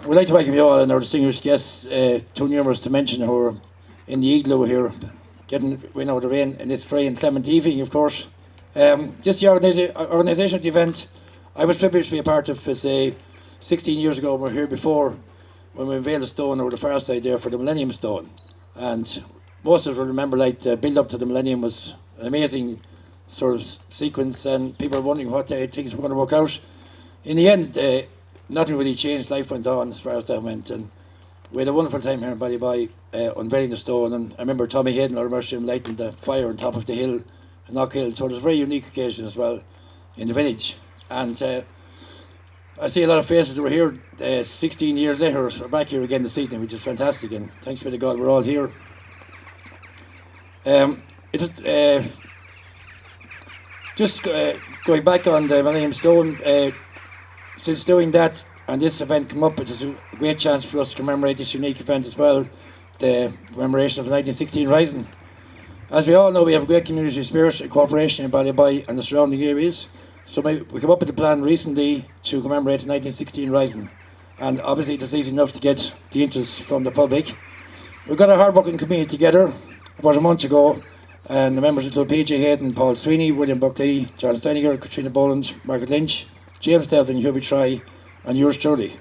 We'd like to welcome you all and our distinguished guests, too numerous to mention, who are in the igloo here, getting wind out of the rain in this free and clement evening, of course. Just the organisation of the event, I was privileged to be a part of, say, 16 years ago. We were here before when we unveiled the stone over the far side there for the Millennium Stone. And most of us will remember, like, the build up to the Millennium was an amazing sort of sequence, and people were wondering what things were going to work out. In the end, nothing really changed. Life went on as far as that went, and we had a wonderful time here in Ballyboy unveiling the stone. And I remember Tommy Hayden, our immersion, lighting the fire on top of the hill, Knock Hill. So it was a very unique occasion as well in the village. And I see a lot of faces that were here 16 years later are back here again this evening, which is fantastic. And thanks be to God, we're all here. Just going back on the Millennium Stone. Since doing that and this event come up, it is a great chance for us to commemorate this unique event as well, the commemoration of the 1916 Rising. As we all know, we have a great community spirit and cooperation in Ballyboy and the surrounding areas. So we came up with a plan recently to commemorate the 1916 Rising. And obviously it was easy enough to get the interest from the public. We got a hard-working committee together about a month ago, and the members include PJ Hayden, Paul Sweeney, William Buckley, John Steiniger, Katrina Boland, Margaret Lynch, James Devlin, Hubie Try, and yours truly.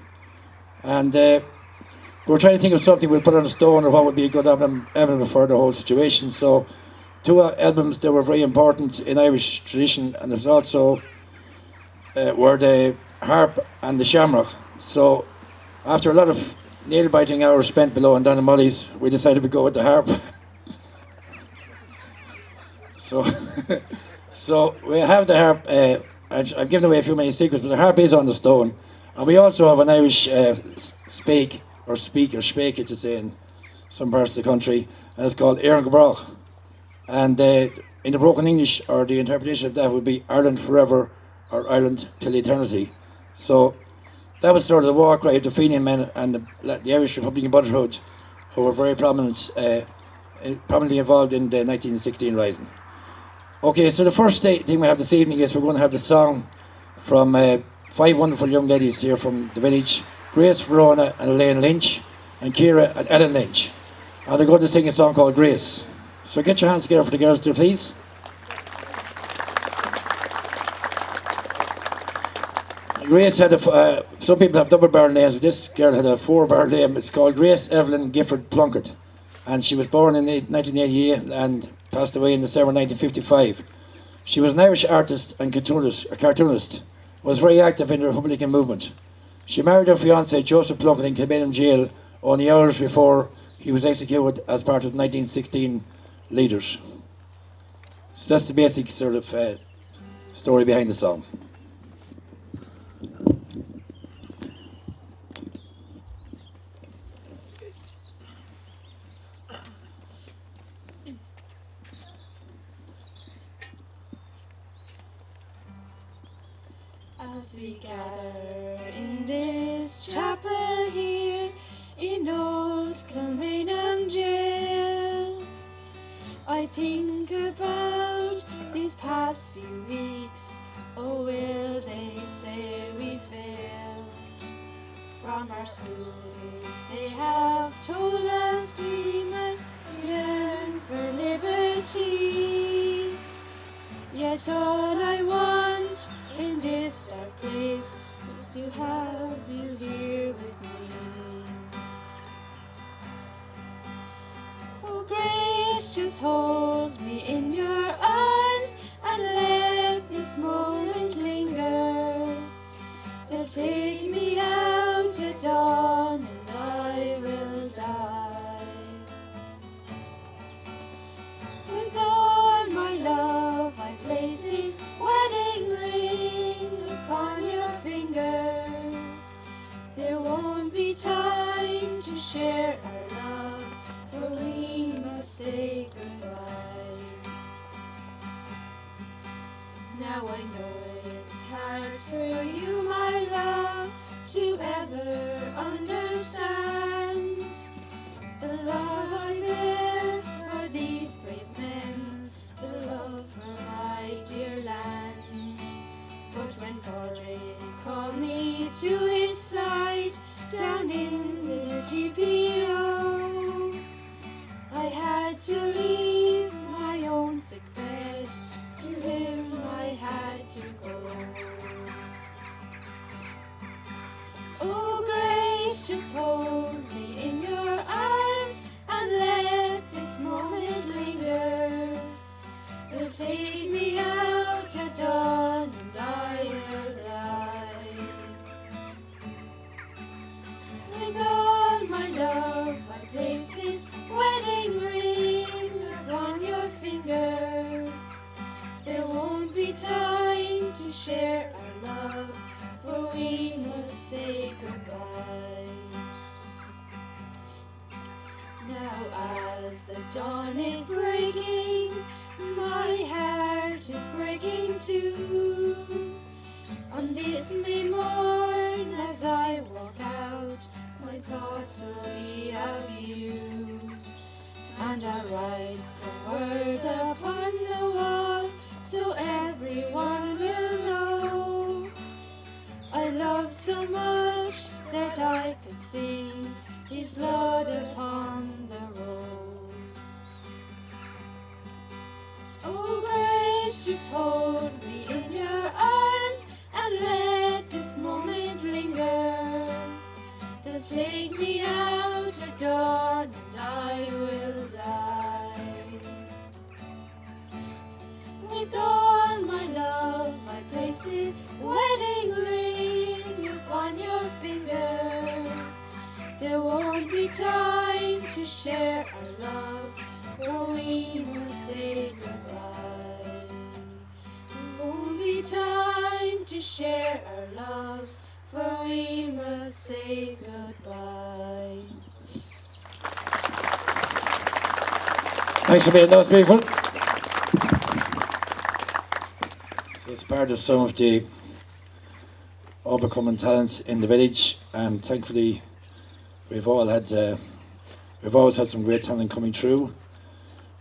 And we're trying to think of something we'll put on a stone, or what would be a good emblem for the whole situation. So, two albums that were very important in Irish tradition, and there's also were the harp and the shamrock. So, after a lot of nail-biting hours spent below in Molly's, we decided we'd go with the harp. So, so we have the harp. I've given away a few many secrets, but the harp is on the stone. And we also have an Irish spake, or spake it to say in some parts of the country, and it's called Éireann go Brach. And in the broken English, or the interpretation of that would be Ireland forever, or Ireland till eternity. So that was sort of the war cry of the Fenian men and the Irish Republican Brotherhood, who were very prominently involved in the 1916 Rising. Okay, so the first thing we have this evening is we're going to have the song from 5 wonderful young ladies here from the village: Grace, Verona and Elaine Lynch, and Ciara and Ellen Lynch. And they're going to sing a song called Grace. So get your hands together for the girls there, please. Grace had some people have double barrel names, but this girl had a 4 barrel name. It's called Grace Evelyn Gifford Plunkett. And she was born in 1988 and passed away in December 1955. She was an Irish artist and cartoonist, was very active in the Republican movement. She married her fiance Joseph Plunkett in Kilmainham jail only hours before he was executed as part of the 1916 leaders. So that's the basic sort of story behind the song. As we gather in this chapel here in old Kilmainham jail, I think about these past few weeks. Oh, will they say we failed? From our school days they have told us we must yearn for liberty. Yet all I want in this dark place is to have you here with me. Oh, Grace, just hold me in your arms and let this moment linger. They'll take me out at dawn and I will die. With all my love I place this wedding ring upon your finger. There won't be time to share our love, for we must say goodbye. Now I know it's hard for you, my love, to ever understand the love I bear for these brave men, the love for my dear land. But when Padraig called me to his side down dawn is breaking, my heart is breaking too. On this May morn, as I walk out, my thoughts will be of you. And I'll write some words upon the wall, so everyone will know. I love so much that I could see his blood upon the rose. Oh, grace, just hold me in your arms and let this moment linger. They'll take me out at dawn and I will die. With all my love, I place this wedding ring upon your finger. There won't be time to share our love, for we must say goodbye. There won't be time to share our love, for we must say goodbye. Thanks a million, that was beautiful. So it's part of some of the overcoming talent in the village, and thankfully we've always had some great talent coming through.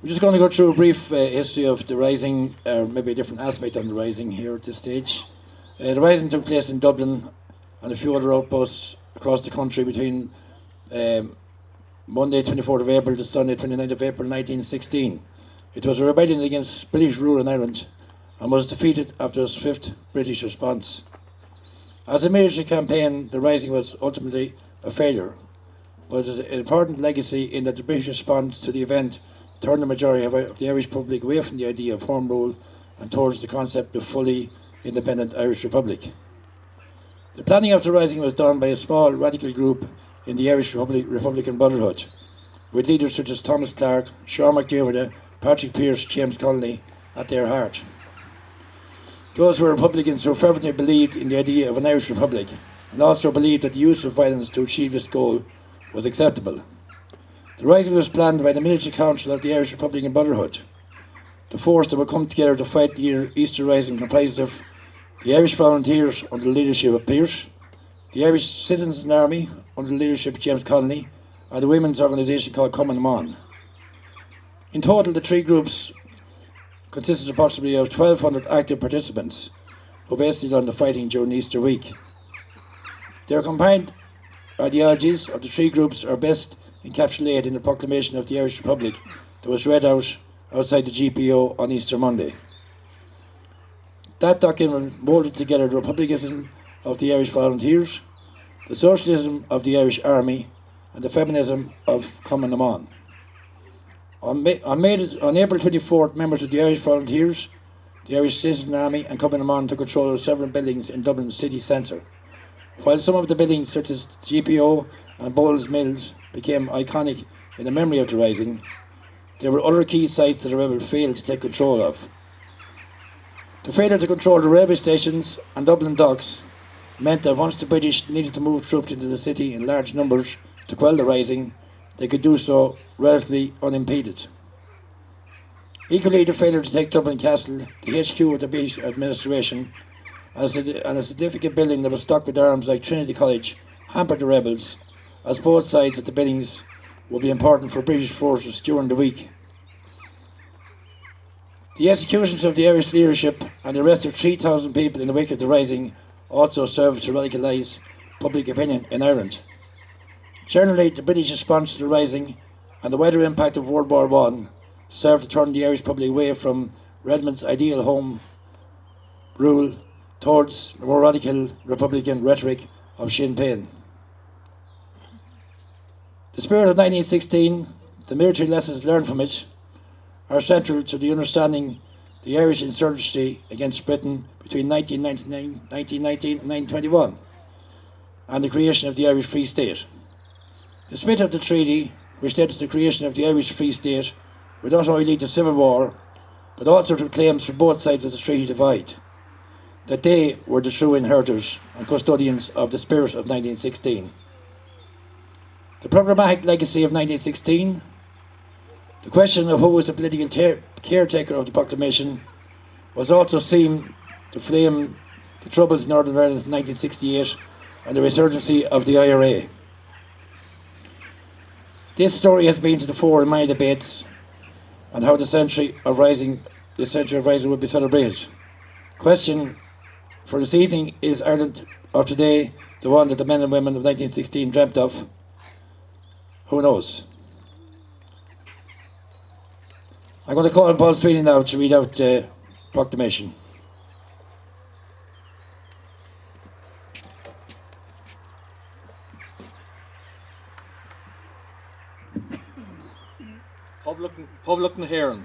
We're just going to go through a brief history of the Rising, or maybe a different aspect on the Rising here at this stage. The Rising took place in Dublin and a few other outposts across the country between Monday 24th of April to Sunday 29th of April 1916. It was a rebellion against British rule in Ireland and was defeated after a swift British response. As a military campaign, the Rising was ultimately a failure, but it is an important legacy in that the British response to the event turned the majority of the Irish public away from the idea of home rule and towards the concept of fully independent Irish Republic. The planning of the Rising was done by a small radical group in the Irish Republican Brotherhood, with leaders such as Thomas Clarke, Sean McDermott, Patrick Pearse, James Connolly at their heart. Those were Republicans who fervently believed in the idea of an Irish Republic and also believed that the use of violence to achieve this goal was acceptable. The Rising was planned by the Military Council of the Irish Republican Brotherhood. The force that would come together to fight the Easter Rising comprised of the Irish Volunteers under the leadership of Pearse, the Irish Citizens Army under the leadership of James Connolly, and a women's organisation called Commemoration. In total, the three groups consisted approximately of 1,200 active participants who basically done the fighting during Easter week. Their combined ideologies of the three groups are best encapsulated in the Proclamation of the Irish Republic that was read out outside the GPO on Easter Monday. That document moulded together the republicanism of the Irish Volunteers, the socialism of the Irish Army, and the feminism of Commemoration. On April 24th, members of the Irish Volunteers, the Irish Citizen Army and Commemoration took control of several buildings in Dublin city centre. While some of the buildings, such as GPO and Bowles Mills, became iconic in the memory of the Rising, there were other key sites that the rebels failed to take control of. The failure to control the railway stations and Dublin docks meant that once the British needed to move troops into the city in large numbers to quell the Rising, they could do so relatively unimpeded. Equally, the failure to take Dublin Castle, the HQ of the British administration, and a significant building that was stocked with arms like Trinity College, hampered the rebels, as both sides of the buildings would be important for British forces during the week. The executions of the Irish leadership and the arrest of 3,000 people in the wake of the Rising also served to radicalise public opinion in Ireland. Generally, the British response to the Rising and the wider impact of World War I served to turn the Irish public away from Redmond's ideal home rule towards the more radical Republican rhetoric of Sinn Féin. The spirit of 1916, the military lessons learned from it, are central to the understanding the Irish insurgency against Britain between 1919 and 1921 and the creation of the Irish Free State. The spirit of the treaty, which led to the creation of the Irish Free State, would not only lead to civil war, but also to claims from both sides of the treaty divide, that they were the true inheritors and custodians of the spirit of 1916. The problematic legacy of 1916 The question of who was the political caretaker of the proclamation was also seen to flame the troubles in Northern Ireland in 1968 and the resurgency of the IRA. This story has been to the fore in many debates on how the century of rising will be celebrated. Question for this evening: is Ireland of today the one that the men and women of 1916 dreamt of? Who knows? I'm going to call on Paul Sweeney now to read out the proclamation. Public Nahéireann,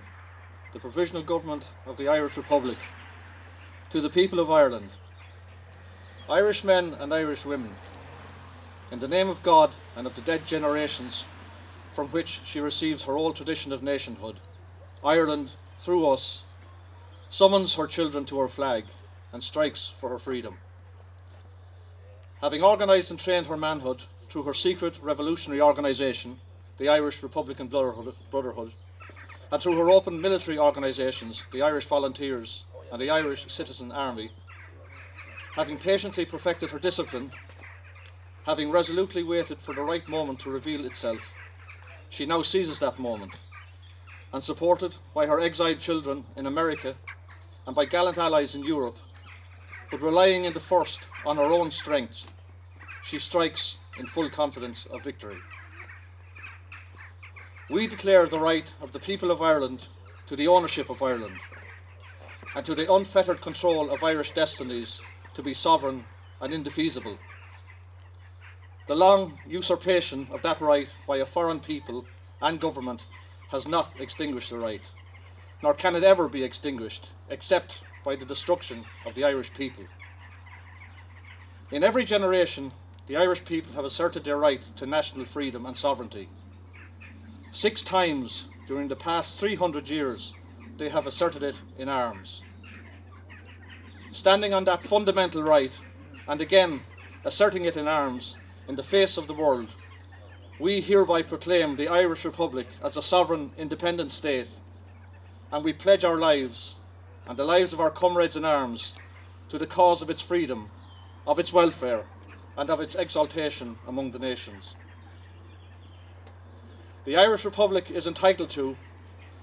the Provisional Government of the Irish Republic, to the people of Ireland, Irish men and Irish women, in the name of God and of the dead generations from which she receives her old tradition of nationhood, Ireland, through us, summons her children to her flag and strikes for her freedom. Having organised and trained her manhood through her secret revolutionary organisation, the Irish Republican Brotherhood, and through her open military organisations, the Irish Volunteers and the Irish Citizen Army, having patiently perfected her discipline, having resolutely waited for the right moment to reveal itself, she now seizes that moment, and supported by her exiled children in America and by gallant allies in Europe, but relying in the first on her own strength, she strikes in full confidence of victory. We declare the right of the people of Ireland to the ownership of Ireland and to the unfettered control of Irish destinies to be sovereign and indefeasible. The long usurpation of that right by a foreign people and government has not extinguished the right, nor can it ever be extinguished except by the destruction of the Irish people. In every generation, the Irish people have asserted their right to national freedom and sovereignty. 6 times during the past 300 years, they have asserted it in arms. Standing on that fundamental right, and again asserting it in arms in the face of the world, we hereby proclaim the Irish Republic as a sovereign, independent state, and we pledge our lives and the lives of our comrades in arms to the cause of its freedom, of its welfare, and of its exaltation among the nations. The Irish Republic is entitled to,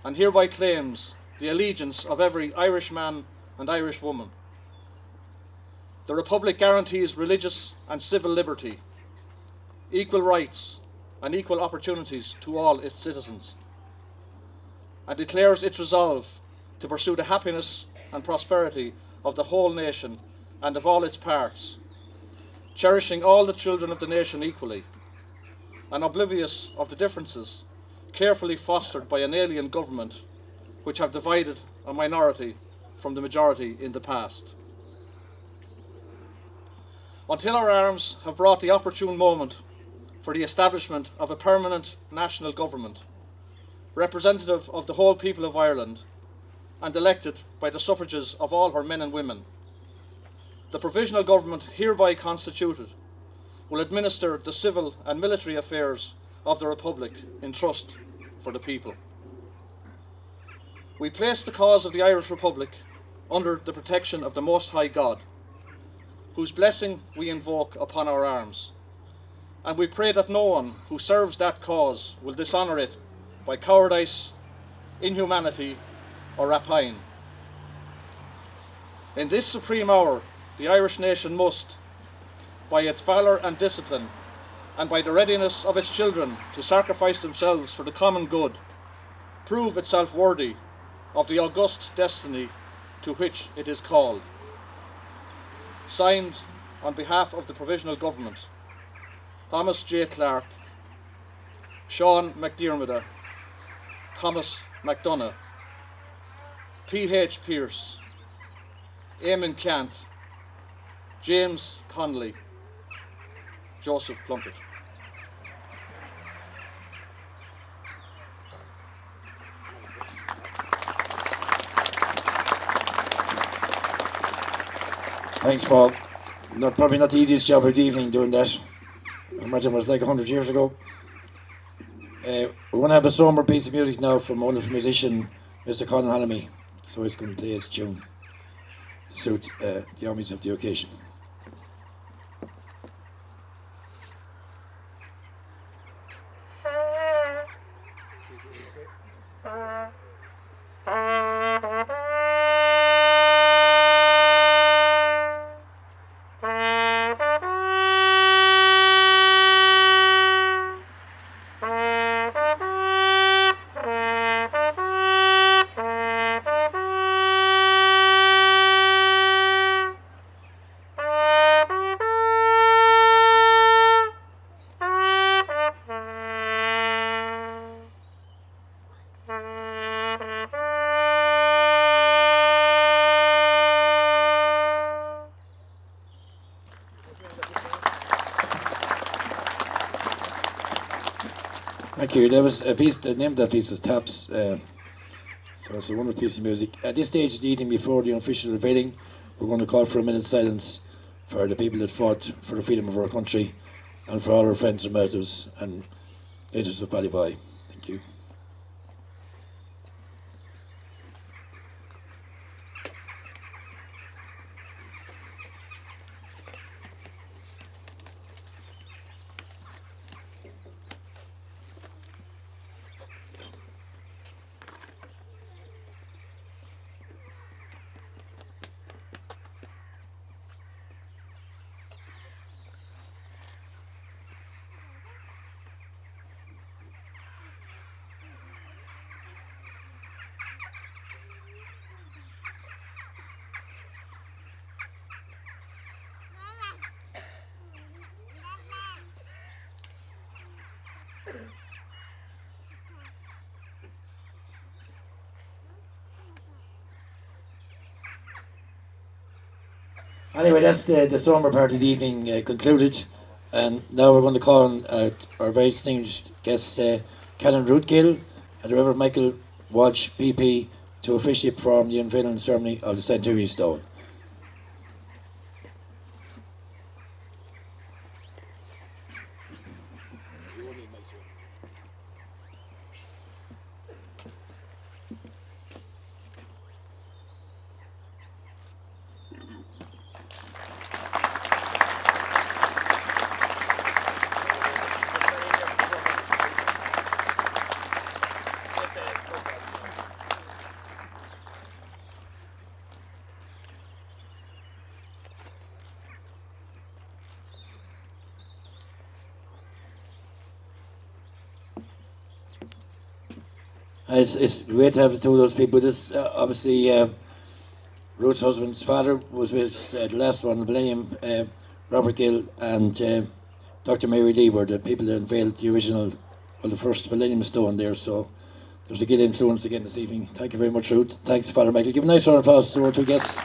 and hereby claims, the allegiance of every Irish man and Irish woman. The Republic guarantees religious and civil liberty, equal rights and equal opportunities to all its citizens, and declares its resolve to pursue the happiness and prosperity of the whole nation and of all its parts, cherishing all the children of the nation equally, and oblivious of the differences carefully fostered by an alien government which have divided a minority from the majority in the past. Until our arms have brought the opportune moment for the establishment of a permanent national government, representative of the whole people of Ireland and elected by the suffrages of all her men and women, the provisional government hereby constituted will administer the civil and military affairs of the Republic in trust for the people. We place the cause of the Irish Republic under the protection of the Most High God, whose blessing we invoke upon our arms, and we pray that no one who serves that cause will dishonour it by cowardice, inhumanity, or rapine. In this supreme hour, the Irish nation must, by its valour and discipline, and by the readiness of its children to sacrifice themselves for the common good, prove itself worthy of the august destiny to which it is called. Signed on behalf of the Provisional Government, Thomas J. Clark, Sean McDiarmid, Thomas McDonough, P.H. Pearce, Eamon Cant, James Connolly, Joseph Plunkett. Thanks, Paul. Probably not the easiest job of the evening doing that. I imagine it was like 100 years ago. we're going to have a somber piece of music now from a wonderful musician, Mr. Conal Hanamy. So he's going to play his tune to suit the homage of the occasion. Thank you. There was a piece, the name of that piece was Taps, so it's a wonderful piece of music. At this stage of the evening, before the unofficial unveiling, we're going to call for a minute's silence for the people that fought for the freedom of our country and for all our friends and relatives and natives of Ballyboy. Thank you. Anyway, that's the somber part of the evening concluded, and now we're going to call on our very distinguished guest, Canon Rootgill and the Reverend Michael Walsh, PP, to officially perform the unveiling ceremony of the Centenary Stone. It's great to have the two of those people. This obviously Ruth's husband's father was with the last one, the Millennium. Robert Gill and Dr. Mary Lee were the people that unveiled the original, well, the first Millennium Stone there. So there's a good influence again this evening. Thank you very much, Ruth. Thanks, Father Michael. Give a nice round of applause to our two guests.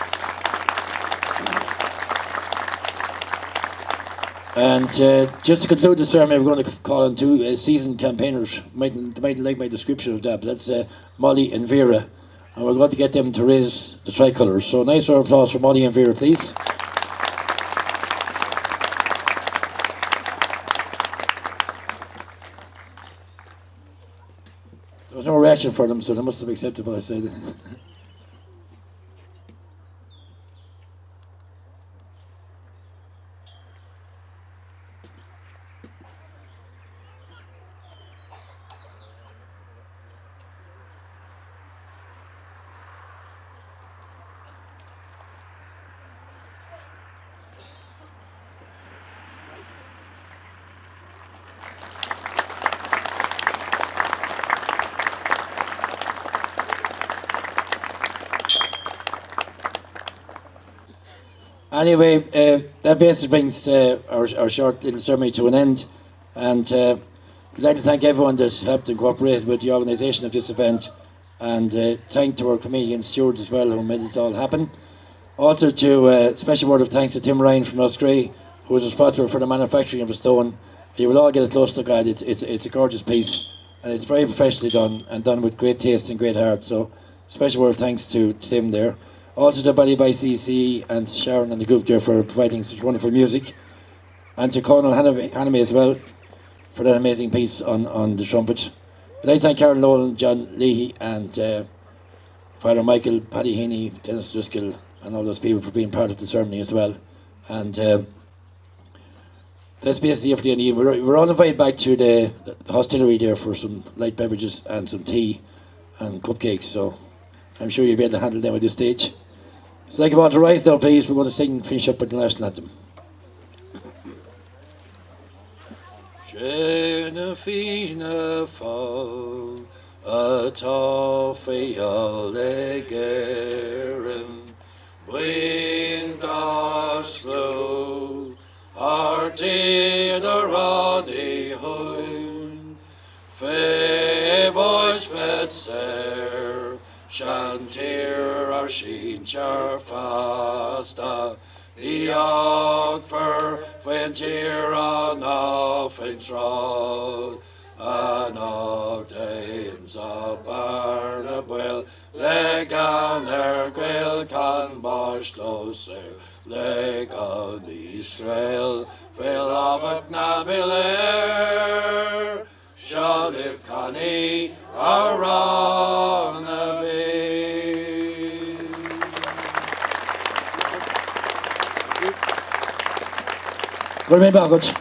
And just to conclude the ceremony, we're going to call on two seasoned campaigners. They mightn't like my description of that, but that's Molly and Vera. And we're going to get them to raise the tricolours. So a nice round of applause for Molly and Vera, please. There was no reaction for them, so they must have accepted what I said. Anyway, that basically brings our short little ceremony to an end, and we'd like to thank everyone that's helped and cooperated with the organisation of this event, and thank to our committee and stewards as well who made it all happen. Also to special word of thanks to Tim Ryan from Oscray, who was responsible for the manufacturing of the stone. You will all get a close look at it. It's a gorgeous piece, and it's very professionally done and done with great taste and great heart. So special word of thanks to Tim there. Also to Ballyboy CC and Sharon and the group there for providing such wonderful music. And to Conal Hanamy as well for that amazing piece on the trumpet. I'd like to thank Karen Nolan, John Leahy, and Father Michael, Paddy Heaney, Dennis Driscoll, and all those people for being part of the ceremony as well. And that's basically it for the end of the year. We're all invited back to the hostelry there for some light beverages and some tea and cupcakes, so I'm sure you'll be able to handle them at this stage. So I'd like you all to rise now, please. We're going to finish up with the national anthem. Jena fina fall, a toffee all geren, wind us slow, our dinner on the home, fe voice vet ser, shantir our sheen char fasta, the ogfer when tear on off and trod, and og dames of Barnabwell, leg on their gwil can bosh closer, leg on Israel, fill of a knabiler, shall if canny around the veil. Good,